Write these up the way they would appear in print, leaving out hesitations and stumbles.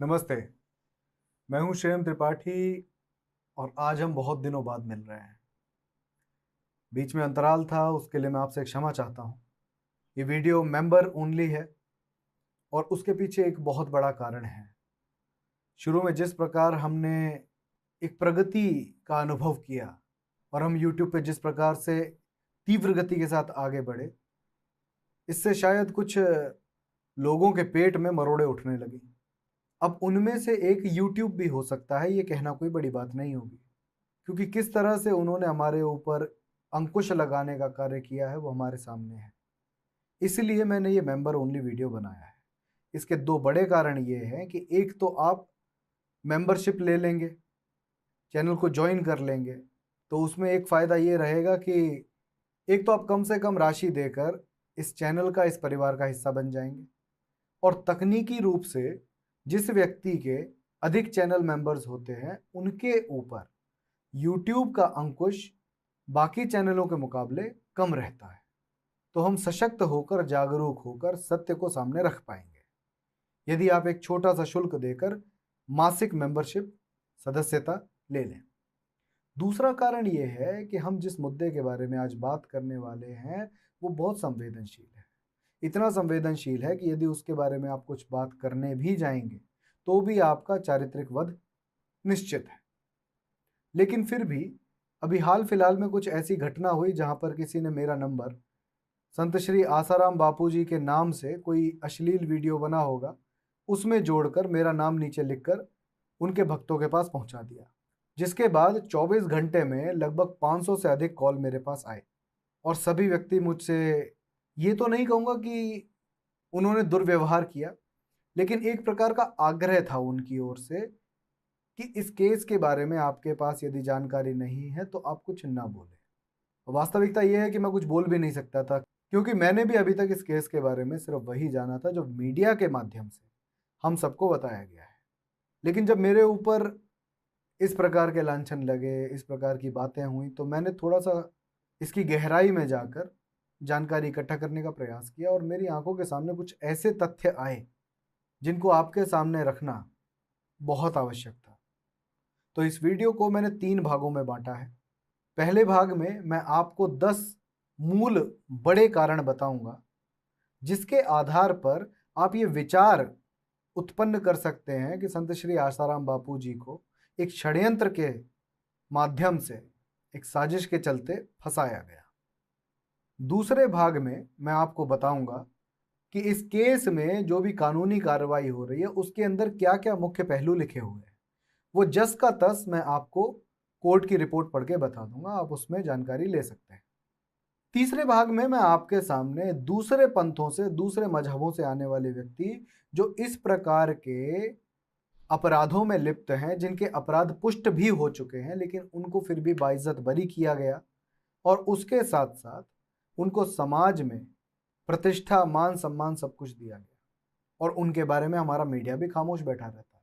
नमस्ते। मैं हूं श्रेयम त्रिपाठी और आज हम बहुत दिनों बाद मिल रहे हैं। बीच में अंतराल था, उसके लिए मैं आपसे क्षमा चाहता हूं। ये वीडियो मेंबर ओनली है और उसके पीछे एक बहुत बड़ा कारण है। शुरू में जिस प्रकार हमने एक प्रगति का अनुभव किया और हम यूट्यूब पे जिस प्रकार से तीव्र गति के साथ आगे बढ़े, इससे शायद कुछ लोगों के पेट में मरोड़े उठने लगी। अब उनमें से एक यूट्यूब भी हो सकता है, ये कहना कोई बड़ी बात नहीं होगी, क्योंकि किस तरह से उन्होंने हमारे ऊपर अंकुश लगाने का कार्य किया है वो हमारे सामने है। इसलिए मैंने ये मेंबर ओनली वीडियो बनाया है। इसके दो बड़े कारण ये हैं कि एक तो आप मेंबरशिप ले लेंगे, चैनल को ज्वाइन कर लेंगे, तो उसमें एक फ़ायदा ये रहेगा कि एक तो आप कम से कम राशि देकर इस चैनल का, इस परिवार का हिस्सा बन जाएंगे। और तकनीकी रूप से जिस व्यक्ति के अधिक चैनल मेंबर्स होते हैं उनके ऊपर यूट्यूब का अंकुश बाकी चैनलों के मुकाबले कम रहता है, तो हम सशक्त होकर, जागरूक होकर सत्य को सामने रख पाएंगे यदि आप एक छोटा सा शुल्क देकर मासिक मेंबरशिप सदस्यता ले लें। दूसरा कारण यह है कि हम जिस मुद्दे के बारे में आज बात करने वाले हैं वो बहुत संवेदनशील है। इतना संवेदनशील है कि यदि उसके बारे में आप कुछ बात करने भी जाएंगे तो भी आपका चारित्रिक वध निश्चित है। लेकिन फिर भी अभी हाल फिलहाल में कुछ ऐसी घटना हुई जहां पर किसी ने मेरा नंबर संत श्री आसाराम बापू जी के नाम से कोई अश्लील वीडियो बना होगा, उसमें जोड़कर मेरा नाम नीचे लिखकर उनके भक्तों के पास पहुंचा दिया, जिसके बाद 24 घंटे में लगभग 500 से अधिक कॉल मेरे पास आए। और सभी व्यक्ति मुझसे, ये तो नहीं कहूँगा कि उन्होंने दुर्व्यवहार किया, लेकिन एक प्रकार का आग्रह था उनकी ओर से कि इस केस के बारे में आपके पास यदि जानकारी नहीं है तो आप कुछ ना बोलें। वास्तविकता यह है कि मैं कुछ बोल भी नहीं सकता था, क्योंकि मैंने भी अभी तक इस केस के बारे में सिर्फ वही जाना था जो मीडिया के माध्यम से हम सबको बताया गया है। लेकिन जब मेरे ऊपर इस प्रकार के लांछन लगे, इस प्रकार की बातें हुई, तो मैंने थोड़ा सा इसकी गहराई में जाकर जानकारी इकट्ठा करने का प्रयास किया और मेरी आंखों के सामने कुछ ऐसे तथ्य आए जिनको आपके सामने रखना बहुत आवश्यक था। तो इस वीडियो को मैंने 3 भागों में बांटा है। पहले भाग में मैं आपको 10 मूल बड़े कारण बताऊंगा जिसके आधार पर आप ये विचार उत्पन्न कर सकते हैं कि संत श्री आसाराम बापू जी को एक षड्यंत्र के माध्यम से, एक साजिश के चलते फंसाया गया। दूसरे भाग में मैं आपको बताऊंगा कि इस केस में जो भी कानूनी कार्रवाई हो रही है उसके अंदर क्या क्या मुख्य पहलू लिखे हुए हैं, वो जस का तस मैं आपको कोर्ट की रिपोर्ट पढ़ के बता दूंगा, आप उसमें जानकारी ले सकते हैं। तीसरे भाग में मैं आपके सामने दूसरे पंथों से, दूसरे मजहबों से आने वाले व्यक्ति जो इस प्रकार के अपराधों में लिप्त हैं, जिनके अपराध पुष्ट भी हो चुके हैं लेकिन उनको फिर भी बाइज्जत बरी किया गया और उसके साथ साथ उनको समाज में प्रतिष्ठा, मान सम्मान सब कुछ दिया गया, और उनके बारे में हमारा मीडिया भी खामोश बैठा रहता है।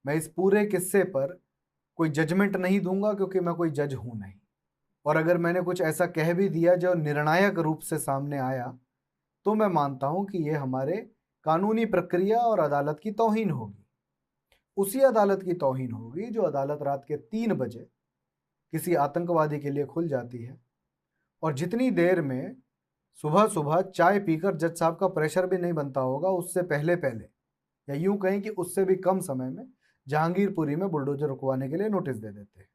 मैं इस पूरे किस्से पर कोई जजमेंट नहीं दूंगा, क्योंकि मैं कोई जज हूं नहीं, और अगर मैंने कुछ ऐसा कह भी दिया जो निर्णायक रूप से सामने आया तो मैं मानता हूं कि यह हमारे कानूनी प्रक्रिया और अदालत की तौहीन होगी। उसी अदालत की तौहीन होगी जो अदालत रात के 3 बजे किसी आतंकवादी के लिए खुल जाती है, और जितनी देर में सुबह सुबह चाय पीकर जज साहब का प्रेशर भी नहीं बनता होगा, उससे पहले पहले, या यूं कहें कि उससे भी कम समय में जहांगीरपुरी में बुलडोजर रुकवाने के लिए नोटिस दे देते हैं।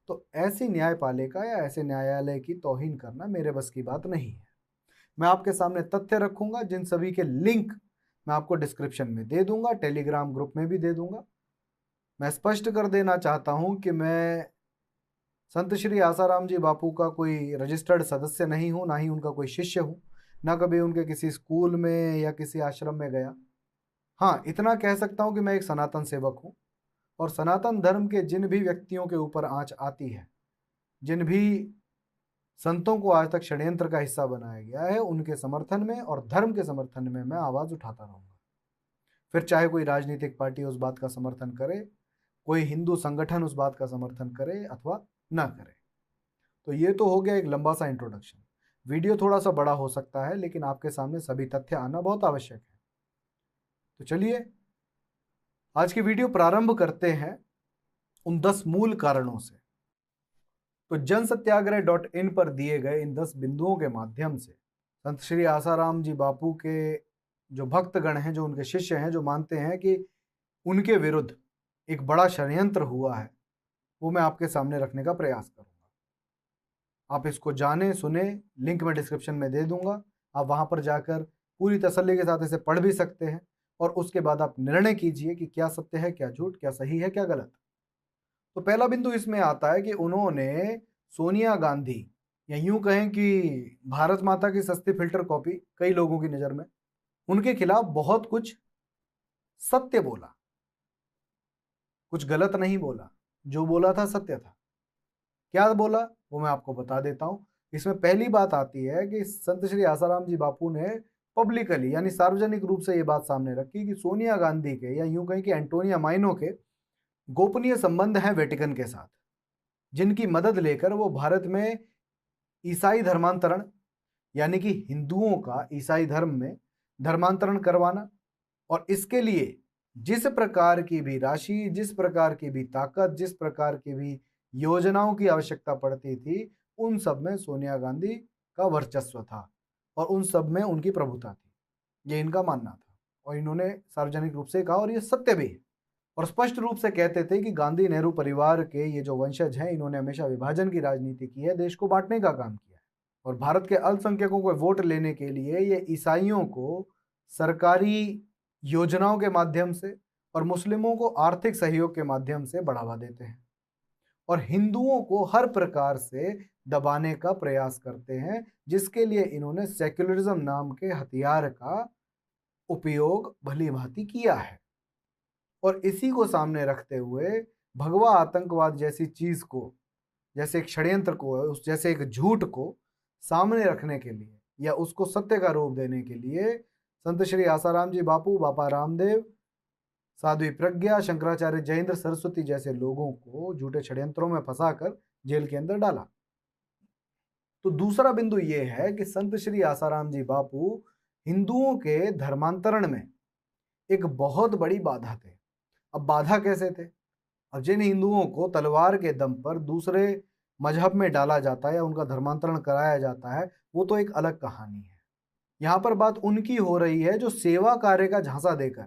तो ऐसी न्यायपालिका या ऐसे न्यायालय की तौहीन करना मेरे बस की बात नहीं है। मैं आपके सामने तथ्य रखूंगा, जिन सभी के लिंक मैं आपको डिस्क्रिप्शन में दे दूंगा, टेलीग्राम ग्रुप में भी दे दूंगा। मैं स्पष्ट कर देना चाहता हूं कि मैं संत श्री आसाराम जी बापू का कोई रजिस्टर्ड सदस्य नहीं हूं, ना ही उनका कोई शिष्य हूं, ना कभी उनके किसी स्कूल में या किसी आश्रम में गया। हाँ, इतना कह सकता हूं कि मैं एक सनातन सेवक हूं, और सनातन धर्म के जिन भी व्यक्तियों के ऊपर आंच आती है, जिन भी संतों को आज तक षड्यंत्र का हिस्सा बनाया गया है, उनके समर्थन में और धर्म के समर्थन में मैं आवाज उठाता रहूंगा। फिर चाहे कोई राजनीतिक पार्टी उस बात का समर्थन करे, कोई हिंदू संगठन उस बात का समर्थन करे अथवा ना करे। तो ये तो हो गया एक लंबा सा इंट्रोडक्शन। वीडियो थोड़ा सा बड़ा हो सकता है, लेकिन आपके सामने सभी तथ्य आना बहुत आवश्यक है। तो चलिए आज की वीडियो प्रारंभ करते हैं उन 10 मूल कारणों से। तो जनसत्याग्रह.in पर दिए गए इन 10 बिंदुओं के माध्यम से संत श्री आसाराम जी बापू के जो भक्तगण हैं, जो उनके शिष्य हैं, जो मानते हैं कि उनके विरुद्ध एक बड़ा षड्यंत्र हुआ है, वो मैं आपके सामने रखने का प्रयास करूंगा। आप इसको जाने सुने, लिंक मैं डिस्क्रिप्शन में दे दूंगा। आप वहां पर जाकर पूरी तसल्ली के साथ इसे पढ़ भी सकते हैं और उसके बाद आप निर्णय कीजिए कि क्या सत्य है, क्या झूठ, क्या सही है, क्या गलत। तो पहला बिंदु इसमें आता है कि उन्होंने सोनिया गांधी, या यूं कहें कि भारत माता की सस्ती फिल्टर कॉपी कई लोगों की नजर में, उनके खिलाफ बहुत कुछ सत्य बोला, कुछ गलत नहीं बोला। जो बोला था सत्य था। क्या बोला वो मैं आपको बता देता हूं। इसमें पहली बात आती है कि संत श्री आसाराम जी बापू ने पब्लिकली, यानी सार्वजनिक रूप से ये बात सामने रखी कि सोनिया गांधी के, या यूं कहें कि एंटोनिया माइनो के गोपनीय संबंध हैं वेटिकन के साथ, जिनकी मदद लेकर वो भारत में ईसाई धर्मांतरण, यानी कि हिंदुओं का ईसाई धर्म में धर्मांतरण करवाना, और इसके लिए जिस प्रकार की भी राशि, जिस प्रकार की भी ताकत, जिस प्रकार की भी योजनाओं की आवश्यकता पड़ती थी, उन सब में सोनिया गांधी का वर्चस्व था और उन सब में उनकी प्रभुता थी। ये इनका मानना था और इन्होंने सार्वजनिक रूप से कहा, और ये सत्य भी है। और स्पष्ट रूप से कहते थे कि गांधी नेहरू परिवार के ये जो वंशज हैं, इन्होंने हमेशा विभाजन की राजनीति की है, देश को बांटने का काम किया है, और भारत के अल्पसंख्यकों को वोट लेने के लिए ये ईसाइयों को सरकारी योजनाओं के माध्यम से और मुस्लिमों को आर्थिक सहयोग के माध्यम से बढ़ावा देते हैं और हिंदुओं को हर प्रकार से दबाने का प्रयास करते हैं, जिसके लिए इन्होंने सेक्युलरिज्म नाम के हथियार का उपयोग भली भांति किया है। और इसी को सामने रखते हुए भगवा आतंकवाद जैसी चीज को, जैसे एक षड्यंत्र को, उस जैसे एक झूठ को सामने रखने के लिए या उसको सत्य का रूप देने के लिए संत श्री आसाराम जी बापू, बाबा रामदेव, साध्वी प्रज्ञा, शंकराचार्य जयेंद्र सरस्वती जैसे लोगों को झूठे षड्यंत्रों में फंसाकर जेल के अंदर डाला। तो दूसरा बिंदु यह है कि संत श्री आसाराम जी बापू हिंदुओं के धर्मांतरण में एक बहुत बड़ी बाधा थे। अब बाधा कैसे थे? अब जिन हिंदुओं को तलवार के दम पर दूसरे मजहब में डाला जाता है या उनका धर्मांतरण कराया जाता है, वो तो एक अलग कहानी है। यहाँ पर बात उनकी हो रही है जो सेवा कार्य का झांसा देकर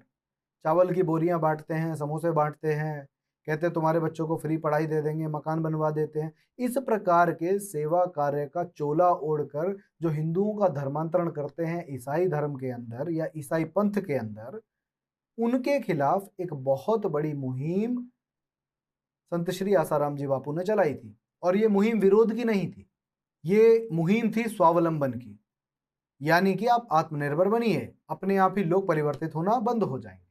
चावल की बोरियां बांटते हैं, समोसे बांटते हैं, कहते हैं तुम्हारे बच्चों को फ्री पढ़ाई दे देंगे, मकान बनवा देते हैं। इस प्रकार के सेवा कार्य का चोला ओढ़कर जो हिंदुओं का धर्मांतरण करते हैं ईसाई धर्म के अंदर या ईसाई पंथ के अंदर, उनके खिलाफ एक बहुत बड़ी मुहिम संत श्री आसाराम जी बापू ने चलाई थी। और ये मुहिम विरोध की नहीं थी, ये मुहिम थी स्वावलंबन की, यानी कि आप आत्मनिर्भर बनिए, अपने आप ही लोग परिवर्तित होना बंद हो जाएंगे।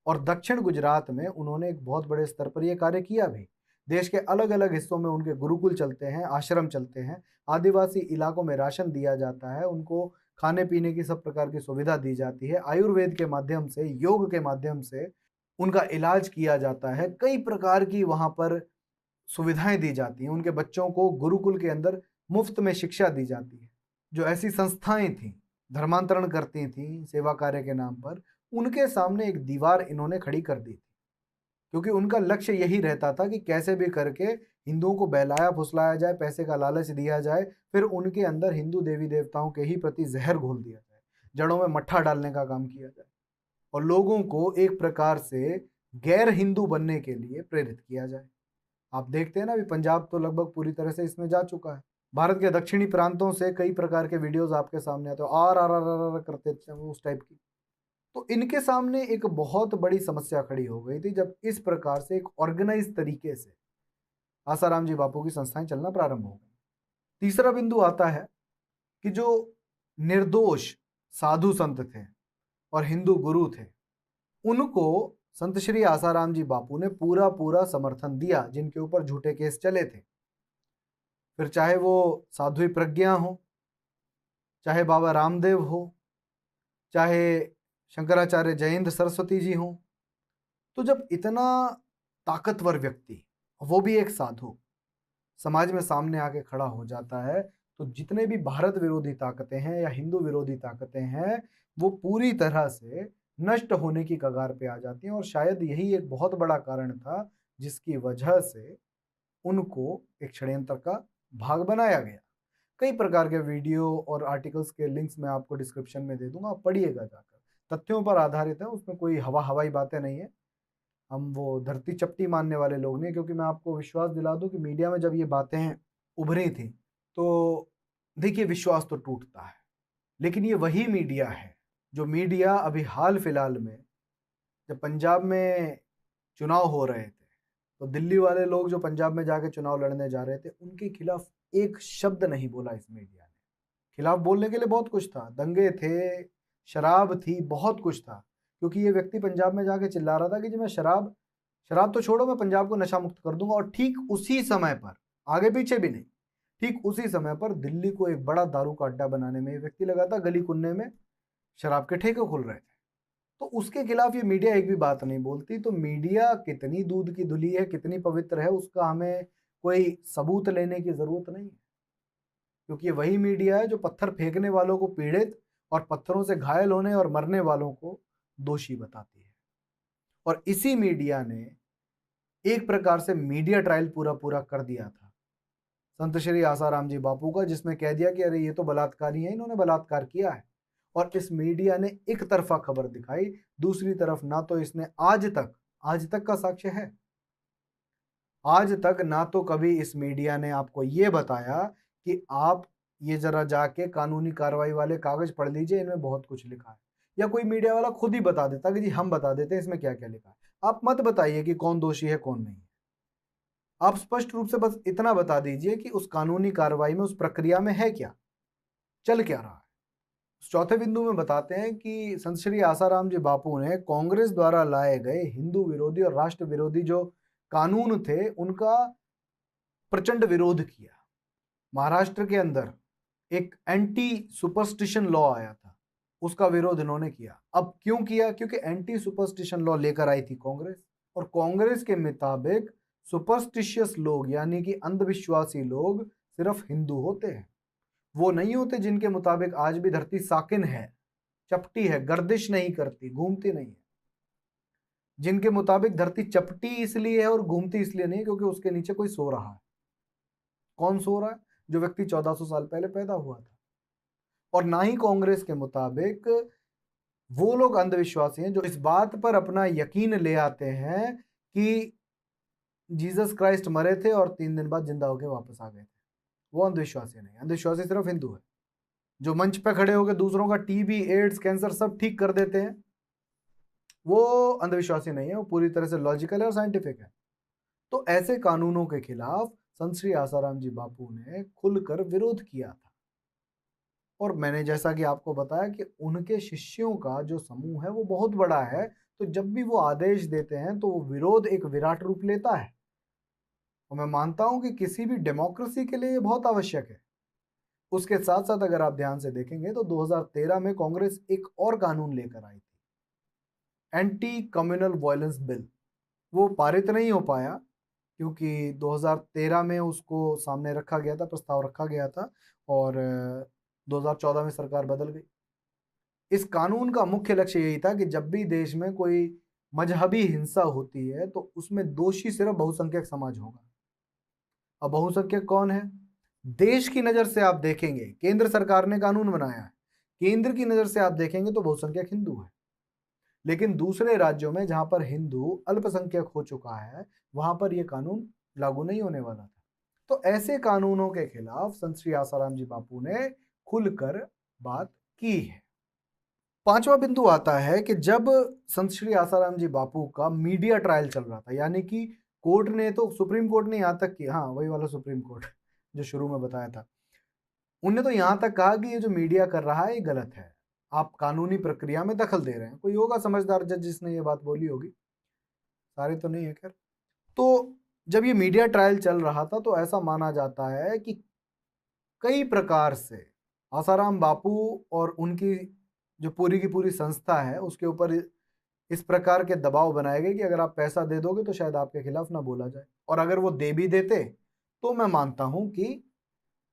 और दक्षिण गुजरात में उन्होंने एक बहुत बड़े स्तर पर यह कार्य किया भी। देश के अलग अलग हिस्सों में उनके गुरुकुल चलते हैं, आश्रम चलते हैं, आदिवासी इलाकों में राशन दिया जाता है, उनको खाने पीने की सब प्रकार की सुविधा दी जाती है, आयुर्वेद के माध्यम से, योग के माध्यम से उनका इलाज किया जाता है, कई प्रकार की वहां पर सुविधाएं दी जाती हैं, उनके बच्चों को गुरुकुल के अंदर मुफ्त में शिक्षा दी जाती है। जो ऐसी संस्थाएं थी, धर्मांतरण करती थी सेवा कार्य के नाम पर, उनके सामने एक दीवार इन्होंने खड़ी कर दी थी, क्योंकि उनका लक्ष्य यही रहता था कि कैसे भी करके हिंदुओं को बहलाया फुसलाया जाए, पैसे का लालच दिया जाए, फिर उनके अंदर हिंदू देवी देवताओं के ही प्रति जहर घोल दिया जाए, जड़ों में मट्ठा डालने का काम किया जाए और लोगों को एक प्रकार से गैर हिंदू बनने के लिए प्रेरित किया जाए। आप देखते हैं ना, अभी पंजाब तो लगभग पूरी तरह से इसमें जा चुका है। भारत के दक्षिणी प्रांतों से कई प्रकार के वीडियोस आपके सामने आते हैं, आर करते थे उस टाइप की। तो इनके सामने एक बहुत बड़ी समस्या खड़ी हो गई थी जब इस प्रकार से एक ऑर्गेनाइज तरीके से आसाराम जी बापू की संस्थाएं चलना प्रारंभ हो गई। तीसरा बिंदु आता है कि जो निर्दोष साधु संत थे और हिंदू गुरु थे, उनको संत श्री आसाराम जी बापू ने पूरा पूरा समर्थन दिया, जिनके ऊपर झूठे केस चले थे। फिर चाहे वो साध्वी प्रज्ञा हो, चाहे बाबा रामदेव हो, चाहे शंकराचार्य जयेंद्र सरस्वती जी हो, तो जब इतना ताकतवर व्यक्ति, वो भी एक साधु, समाज में सामने आके खड़ा हो जाता है, तो जितने भी भारत विरोधी ताकतें हैं या हिंदू विरोधी ताकतें हैं, वो पूरी तरह से नष्ट होने की कगार पे आ जाती हैं और शायद यही एक बहुत बड़ा कारण था जिसकी वजह से उनको एक षड्यंत्र का भाग बनाया गया। कई प्रकार के वीडियो और आर्टिकल्स के लिंक्स मैं आपको डिस्क्रिप्शन में दे दूँगा, आप पढ़िएगा जाकर। तथ्यों पर आधारित है, उसमें कोई हवाई बातें नहीं है। हम वो धरती चपटी मानने वाले लोग नहीं, क्योंकि मैं आपको विश्वास दिला दूँ कि मीडिया में जब ये बातें उभरी थी, तो देखिए विश्वास तो टूटता है। लेकिन ये वही मीडिया है, जो मीडिया अभी हाल-फिलहाल में जब पंजाब में चुनाव हो रहे थे, तो दिल्ली वाले लोग जो पंजाब में जाके चुनाव लड़ने जा रहे थे, उनके खिलाफ एक शब्द नहीं बोला इस मीडिया ने। खिलाफ बोलने के लिए बहुत कुछ था, दंगे थे, शराब थी, बहुत कुछ था। क्योंकि ये व्यक्ति पंजाब में जाके चिल्ला रहा था कि जी मैं शराब शराब तो छोड़ो, मैं पंजाब को नशा मुक्त कर दूंगा। और ठीक उसी समय पर, आगे पीछे भी नहीं, ठीक उसी समय पर दिल्ली को एक बड़ा दारू का अड्डा बनाने में ये व्यक्ति लगा था। गली कुन्ने में शराब के ठेके खुल रहे थे, तो उसके खिलाफ ये मीडिया एक भी बात नहीं बोलती। तो मीडिया कितनी दूध की धुली है, कितनी पवित्र है, उसका हमें कोई सबूत लेने की जरूरत नहीं है, क्योंकि ये वही मीडिया है जो पत्थर फेंकने वालों को पीड़ित और पत्थरों से घायल होने और मरने वालों को दोषी बताती है। और इसी मीडिया ने एक प्रकार से मीडिया ट्रायल पूरा पूरा कर दिया था संत श्री आसाराम जी बापू का, जिसमें कह दिया कि अरे ये तो बलात्कारी है, इन्होंने बलात्कार किया है। और इस मीडिया ने एक तरफा खबर दिखाई, दूसरी तरफ ना तो इसने आज तक का साक्ष्य है, आज तक ना तो कभी इस मीडिया ने आपको ये बताया कि आप ये जरा जाके कानूनी कार्रवाई वाले कागज पढ़ लीजिए, इनमें बहुत कुछ लिखा है। या कोई मीडिया वाला खुद ही बता देता कि जी हम बता देते हैं इसमें क्या क्या लिखा है। आप मत बताइए कि कौन दोषी है कौन नहीं है, आप स्पष्ट रूप से बस इतना बता दीजिए कि उस कानूनी कार्रवाई में, उस प्रक्रिया में है क्या, चल क्या रहा है। चौथे बिंदु में बताते हैं कि संत श्री आसाराम जी बापू ने कांग्रेस द्वारा लाए गए हिंदू विरोधी और राष्ट्र विरोधी जो कानून थे, उनका प्रचंड विरोध किया। महाराष्ट्र के अंदर एक एंटी सुपरस्टिशन लॉ आया था, उसका विरोध इन्होंने किया। अब क्यों किया? क्योंकि एंटी सुपरस्टिशन लॉ लेकर आई थी कांग्रेस, और कांग्रेस के मुताबिक सुपरस्टिशियस लोग यानी कि अंधविश्वासी लोग सिर्फ हिंदू होते हैं, वो नहीं होते जिनके मुताबिक आज भी धरती साकिन है, चपटी है, गर्दिश नहीं करती, घूमती नहीं है। जिनके मुताबिक धरती चपटी इसलिए है और घूमती इसलिए नहीं क्योंकि उसके नीचे कोई सो रहा है। कौन सो रहा है? जो व्यक्ति 1400 साल पहले पैदा हुआ था। और ना ही कांग्रेस के मुताबिक वो लोग अंधविश्वासी हैं जो इस बात पर अपना यकीन ले आते हैं कि जीसस क्राइस्ट मरे थे और 3 दिन बाद जिंदा होकर वापस आ गए थे। वो अंधविश्वासी नहीं, अंधविश्वासी सिर्फ हिंदू है। जो मंच पे खड़े होकर दूसरों का टीबी, एड्स, कैंसर सब ठीक कर देते हैं, वो अंधविश्वासी नहीं है, वो पूरी तरह से लॉजिकल है और साइंटिफिक है। तो ऐसे कानूनों के खिलाफ संत श्री आसाराम जी बापू ने खुलकर विरोध किया था। और मैंने जैसा कि आपको बताया कि उनके शिष्यों का जो समूह है वो बहुत बड़ा है, तो जब भी वो आदेश देते हैं तो वो विरोध एक विराट रूप लेता है। और मैं मानता हूं कि किसी भी डेमोक्रेसी के लिए ये बहुत आवश्यक है। उसके साथ साथ अगर आप ध्यान से देखेंगे तो 2013 में कांग्रेस एक और कानून लेकर आई थी, एंटी कम्युनल वायलेंस बिल। वो पारित नहीं हो पाया क्योंकि 2013 में उसको सामने रखा गया था, प्रस्ताव रखा गया था, और 2014 में सरकार बदल गई। इस कानून का मुख्य लक्ष्य यही था कि जब भी देश में कोई मजहबी हिंसा होती है तो उसमें दोषी सिर्फ बहुसंख्यक समाज होगा। अब बहुसंख्यक कौन है? देश की नजर से आप देखेंगे, केंद्र सरकार ने कानून बनाया है, केंद्र की नजर से आप देखेंगे तो बहुसंख्यक हिंदू है। लेकिन दूसरे राज्यों में जहां पर हिंदू अल्पसंख्यक हो चुका है, वहां पर यह कानून लागू नहीं होने वाला था। तो ऐसे कानूनों के खिलाफ संत श्री आसाराम जी बापू ने खुलकर बात की है। पांचवा बिंदु आता है कि जब संत श्री आसाराम जी बापू का मीडिया ट्रायल चल रहा था, यानी कि कोर्ट ने तो, सुप्रीम कोर्ट ने यहां तक कि, हाँ वही वाला सुप्रीम कोर्ट जो शुरू में बताया था, उनने तो यहां तक कहा कि ये जो मीडिया कर रहा है ये गलत है, आप कानूनी प्रक्रिया में दखल दे रहे हैं। कोई होगा समझदार जज जिसने ये बात बोली होगी, सारे तो नहीं है खैर। तो जब ये मीडिया ट्रायल चल रहा था तो ऐसा माना जाता है कि कई प्रकार से आसाराम बापू और उनकी जो पूरी की पूरी संस्था है उसके ऊपर इस प्रकार के दबाव बनाए गए कि अगर आप पैसा दे दोगे तो शायद आपके खिलाफ ना बोला जाए। और अगर वो दे भी देते तो मैं मानता हूं कि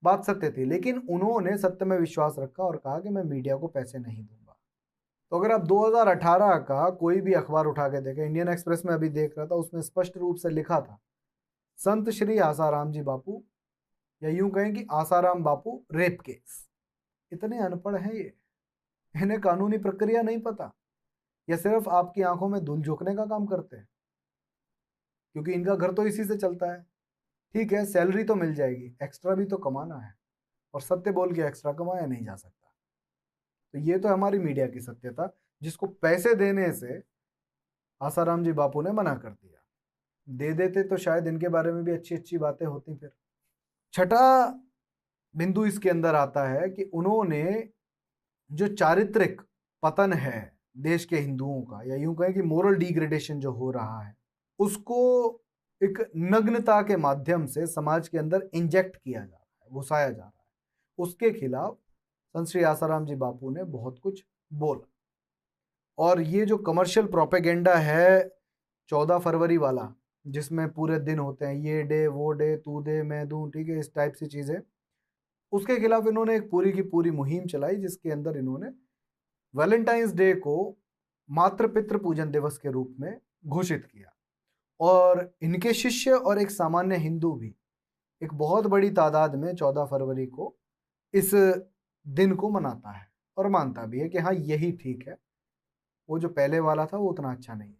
बात सत्य थी, लेकिन उन्होंने सत्य में विश्वास रखा और कहा कि मैं मीडिया को पैसे नहीं दूंगा। तो अगर आप 2018 का कोई भी अखबार उठा के देखें, इंडियन एक्सप्रेस में अभी देख रहा था, उसमें स्पष्ट रूप से लिखा था संत श्री आसाराम जी बापू, या यूं कहें कि आसाराम बापू रेप केस। इतने अनपढ़ हैं ये, इन्हें कानूनी प्रक्रिया नहीं पता, या सिर्फ आपकी आंखों में धूल झोंकने का काम करते हैं, क्योंकि इनका घर तो इसी से चलता है। ठीक है, सैलरी तो मिल जाएगी, एक्स्ट्रा भी तो कमाना है, और सत्य बोल के एक्स्ट्रा कमाया नहीं जा सकता। तो ये तो हमारी मीडिया की सत्यता, जिसको पैसे देने से आसाराम जी बापू ने मना कर दिया। दे देते तो शायद इनके बारे में भी अच्छी अच्छी बातें होती। फिर छठा बिंदु इसके अंदर आता है कि उन्होंने जो चारित्रिक पतन है देश के हिंदुओं का, या यूं कहें कि मोरल डिग्रेडेशन जो हो रहा है, उसको एक नग्नता के माध्यम से समाज के अंदर इंजेक्ट किया जा रहा है, घुसाया जा रहा है। उसके खिलाफ संत श्री आसाराम जी बापू ने बहुत कुछ बोला। और ये जो कमर्शियल प्रोपेगेंडा है 14 फरवरी वाला, जिसमें पूरे दिन होते हैं ये डे वो डे, तू दे मैं दूं, ठीक है, इस टाइप से चीजें, उसके खिलाफ इन्होंने एक पूरी की पूरी मुहिम चलाई, जिसके अंदर इन्होंने वैलेंटाइंस डे को मातृ पितृ पूजन दिवस के रूप में घोषित किया। और इनके शिष्य और एक सामान्य हिंदू भी एक बहुत बड़ी तादाद में 14 फरवरी को इस दिन को मनाता है और मानता भी है कि हाँ यही ठीक है, वो जो पहले वाला था वो उतना अच्छा नहीं है।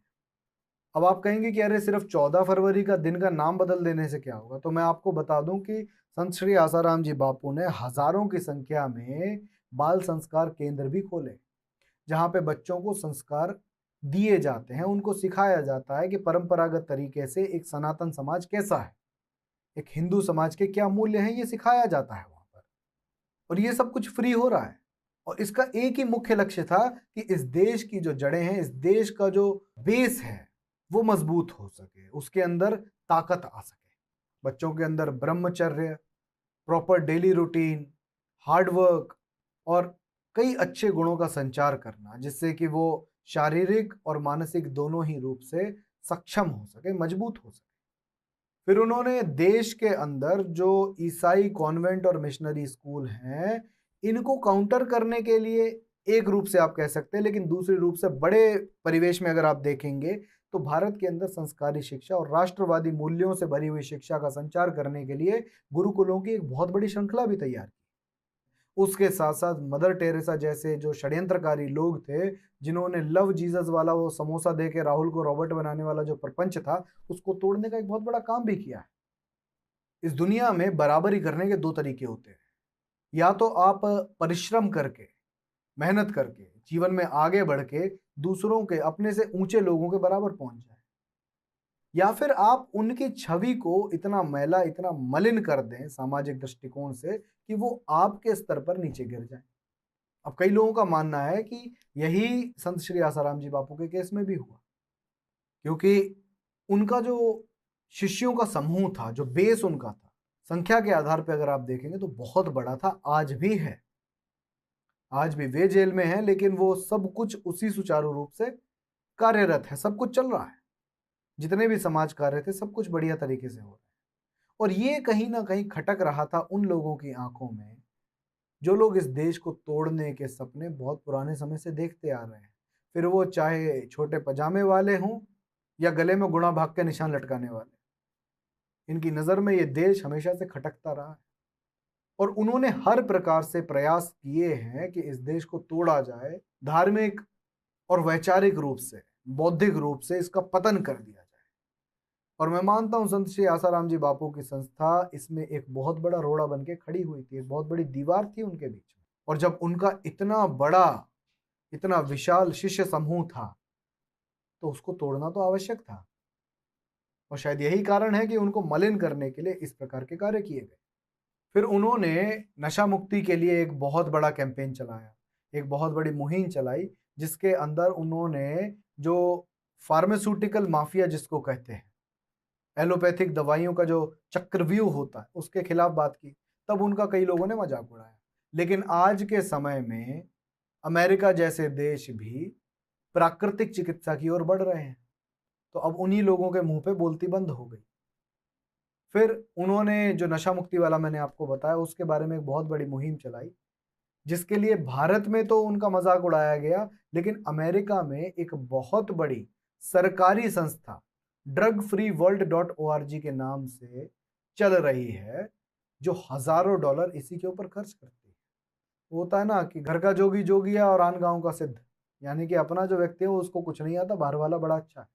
अब आप कहेंगे कि अरे सिर्फ 14 फरवरी का दिन का नाम बदल देने से क्या होगा, तो मैं आपको बता दूं कि संत श्री आसाराम जी बापू ने हजारों की संख्या में बाल संस्कार केंद्र भी खोले, जहां पे बच्चों को संस्कार दिए जाते हैं, उनको सिखाया जाता है कि परंपरागत तरीके से एक सनातन समाज कैसा है, एक हिंदू समाज के क्या मूल्य हैं, ये सिखाया जाता है वहां पर। और ये सब कुछ फ्री हो रहा है, और इसका एक ही मुख्य लक्ष्य था कि इस देश की जो जड़ें हैं, इस देश का जो बेस है, वो मजबूत हो सके, उसके अंदर ताकत आ सके। बच्चों के अंदर ब्रह्मचर्य, proper daily routine, hard work और कई अच्छे गुणों का संचार करना, जिससे कि वो शारीरिक और मानसिक दोनों ही रूप से सक्षम हो सके, मजबूत हो सके। फिर उन्होंने देश के अंदर जो ईसाई कॉन्वेंट और मिशनरी स्कूल हैं, इनको काउंटर करने के लिए, एक रूप से आप कह सकते हैं, लेकिन दूसरे रूप से बड़े परिवेश में अगर आप देखेंगे तो भारत के अंदर संस्कारी शिक्षा और राष्ट्रवादी मूल्यों से भरी हुई शिक्षा का संचार करने के लिए गुरुकुलों की एक बहुत बड़ी श्रृंखला भी तैयार की। उसके साथ साथ मदर टेरेसा जैसे जो षड्यंत्रकारी लोग थे, जिन्होंने लव जीसस वाला वो समोसा दे के राहुल को रॉबर्ट बनाने वाला जो प्रपंच था, उसको तोड़ने का एक बहुत बड़ा काम भी किया है। इस दुनिया में बराबरी करने के दो तरीके होते हैं, या तो आप परिश्रम करके, मेहनत करके, जीवन में आगे बढ़ के दूसरों के, अपने से ऊंचे लोगों के बराबर पहुंच जाए, या फिर आप उनकी छवि को इतना मैला, इतना मलिन कर दें सामाजिक दृष्टिकोण से कि वो आपके स्तर पर नीचे गिर जाए। अब कई लोगों का मानना है कि यही संत श्री आसाराम जी बापू के केस में भी हुआ, क्योंकि उनका जो शिष्यों का समूह था, जो बेस उनका था, संख्या के आधार पर अगर आप देखेंगे तो बहुत बड़ा था, आज भी है। आज भी वे जेल में हैं, लेकिन वो सब कुछ उसी सुचारू रूप से कार्यरत है, सब कुछ चल रहा है, जितने भी समाज कार्य थे सब कुछ बढ़िया तरीके से हो रहा है। और ये कहीं ना कहीं खटक रहा था उन लोगों की आंखों में जो लोग इस देश को तोड़ने के सपने बहुत पुराने समय से देखते आ रहे हैं, फिर वो चाहे छोटे पजामे वाले हों या गले में गुणा भाग के निशान लटकाने वाले। इनकी नज़र में ये देश हमेशा से खटकता रहा है, और उन्होंने हर प्रकार से प्रयास किए हैं कि इस देश को तोड़ा जाए, धार्मिक और वैचारिक रूप से, बौद्धिक रूप से इसका पतन कर दिया जाए। और मैं मानता हूं संत श्री आसाराम जी बापू की संस्था इसमें एक बहुत बड़ा रोड़ा बन के खड़ी हुई थी, एक बहुत बड़ी दीवार थी उनके बीच में। और जब उनका इतना बड़ा, इतना विशाल शिष्य समूह था, तो उसको तोड़ना तो आवश्यक था, और शायद यही कारण है कि उनको मलिन करने के लिए इस प्रकार के कार्य किए गए। फिर उन्होंने नशा मुक्ति के लिए एक बहुत बड़ा कैंपेन चलाया, एक बहुत बड़ी मुहिम चलाई, जिसके अंदर उन्होंने जो फार्मास्यूटिकल माफिया जिसको कहते हैं, एलोपैथिक दवाइयों का जो चक्रव्यूह होता है, उसके खिलाफ बात की। तब उनका कई लोगों ने मजाक उड़ाया, लेकिन आज के समय में अमेरिका जैसे देश भी प्राकृतिक चिकित्सा की ओर बढ़ रहे हैं, तो अब उन्हीं लोगों के मुंह पे बोलती बंद हो गई। फिर उन्होंने जो नशा मुक्ति वाला मैंने आपको बताया, उसके बारे में एक बहुत बड़ी मुहिम चलाई, जिसके लिए भारत में तो उनका मजाक उड़ाया गया, लेकिन अमेरिका में एक बहुत बड़ी सरकारी संस्था drugfreeworld.org के नाम से चल रही है, जो हजारों डॉलर इसी के ऊपर खर्च करती है। होता है ना कि घर का जोगी जोगिया और आन गांव का सिद्ध, यानी कि अपना जो व्यक्ति है वो उसको कुछ नहीं आता, बाहर वाला बड़ा अच्छा है।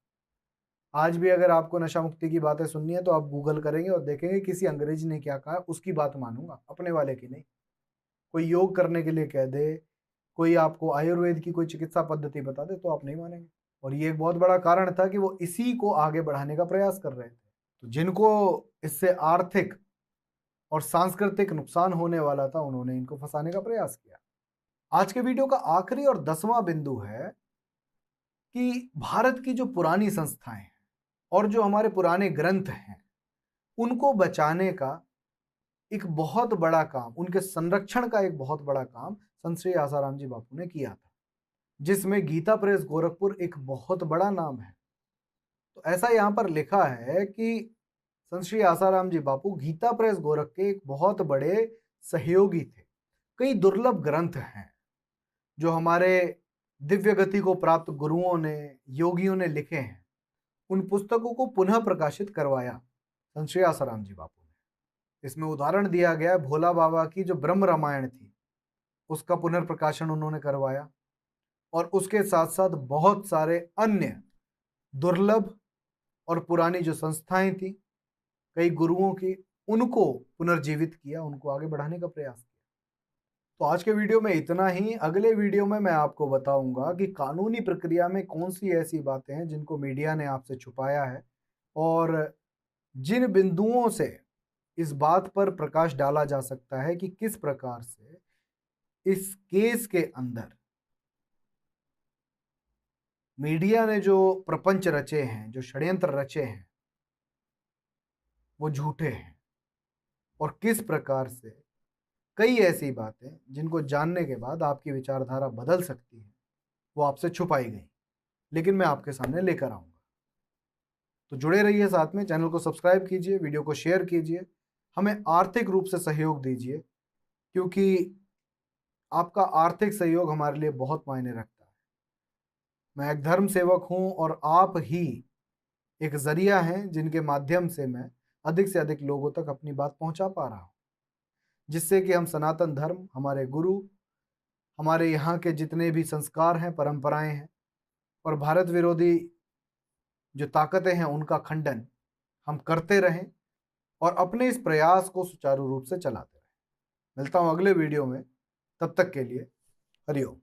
आज भी अगर आपको नशा मुक्ति की बातें सुननी है तो आप गूगल करेंगे और देखेंगे किसी अंग्रेज ने क्या कहा, उसकी बात मानूंगा, अपने वाले की नहीं। कोई योग करने के लिए कह दे, कोई आपको आयुर्वेद की कोई चिकित्सा पद्धति बता दे तो आप नहीं मानेंगे। और ये एक बहुत बड़ा कारण था कि वो इसी को आगे बढ़ाने का प्रयास कर रहे थे। तो जिनको इससे आर्थिक और सांस्कृतिक नुकसान होने वाला था, उन्होंने इनको फंसाने का प्रयास किया। आज के वीडियो का आखिरी और 10वां बिंदु है कि भारत की जो पुरानी संस्थाएं हैं और जो हमारे पुराने ग्रंथ हैं, उनको बचाने का एक बहुत बड़ा काम, उनके संरक्षण का एक बहुत बड़ा काम संत श्री आसाराम जी बापू ने किया था, जिसमें गीता प्रेस गोरखपुर एक बहुत बड़ा नाम है। तो ऐसा यहाँ पर लिखा है कि संत श्री आसाराम जी बापू गीता प्रेस गोरख के एक बहुत बड़े सहयोगी थे। कई दुर्लभ ग्रंथ हैं जो हमारे दिव्य गति को प्राप्त गुरुओं ने, योगियों ने लिखे हैं। उन पुस्तकों को पुनः प्रकाशित करवाया संत श्री आसाराम जी बापू ने। इसमें उदाहरण दिया गया है भोला बाबा की जो ब्रह्म रामायण थी, उसका पुनर्प्रकाशन उन्होंने करवाया, और उसके साथ साथ बहुत सारे अन्य दुर्लभ और पुरानी जो संस्थाएं थी कई गुरुओं की, उनको पुनर्जीवित किया, उनको आगे बढ़ाने का प्रयास किया। तो आज के वीडियो में इतना ही। अगले वीडियो में मैं आपको बताऊंगा कि कानूनी प्रक्रिया में कौन सी ऐसी बातें हैं जिनको मीडिया ने आपसे छुपाया है, और जिन बिंदुओं से इस बात पर प्रकाश डाला जा सकता है कि किस प्रकार से इस केस के अंदर मीडिया ने जो प्रपंच रचे हैं, जो षड्यंत्र रचे हैं, वो झूठे हैं, और किस प्रकार से कई ऐसी बातें जिनको जानने के बाद आपकी विचारधारा बदल सकती है, वो आपसे छुपाई गई, लेकिन मैं आपके सामने लेकर आऊंगा। तो जुड़े रहिए साथ में, चैनल को सब्सक्राइब कीजिए, वीडियो को शेयर कीजिए, हमें आर्थिक रूप से सहयोग दीजिए, क्योंकि आपका आर्थिक सहयोग हमारे लिए बहुत मायने रखता है। मैं एक धर्म सेवक हूं और आप ही एक जरिया हैं जिनके माध्यम से मैं अधिक से अधिक लोगों तक अपनी बात पहुंचा पा रहा हूं, जिससे कि हम सनातन धर्म, हमारे गुरु, हमारे यहाँ के जितने भी संस्कार हैं, परंपराएं हैं, और भारत विरोधी जो ताकतें हैं, उनका खंडन हम करते रहें और अपने इस प्रयास को सुचारू रूप से चलाते रहें। मिलता हूं अगले वीडियो में, तब तक के लिए हरिओम।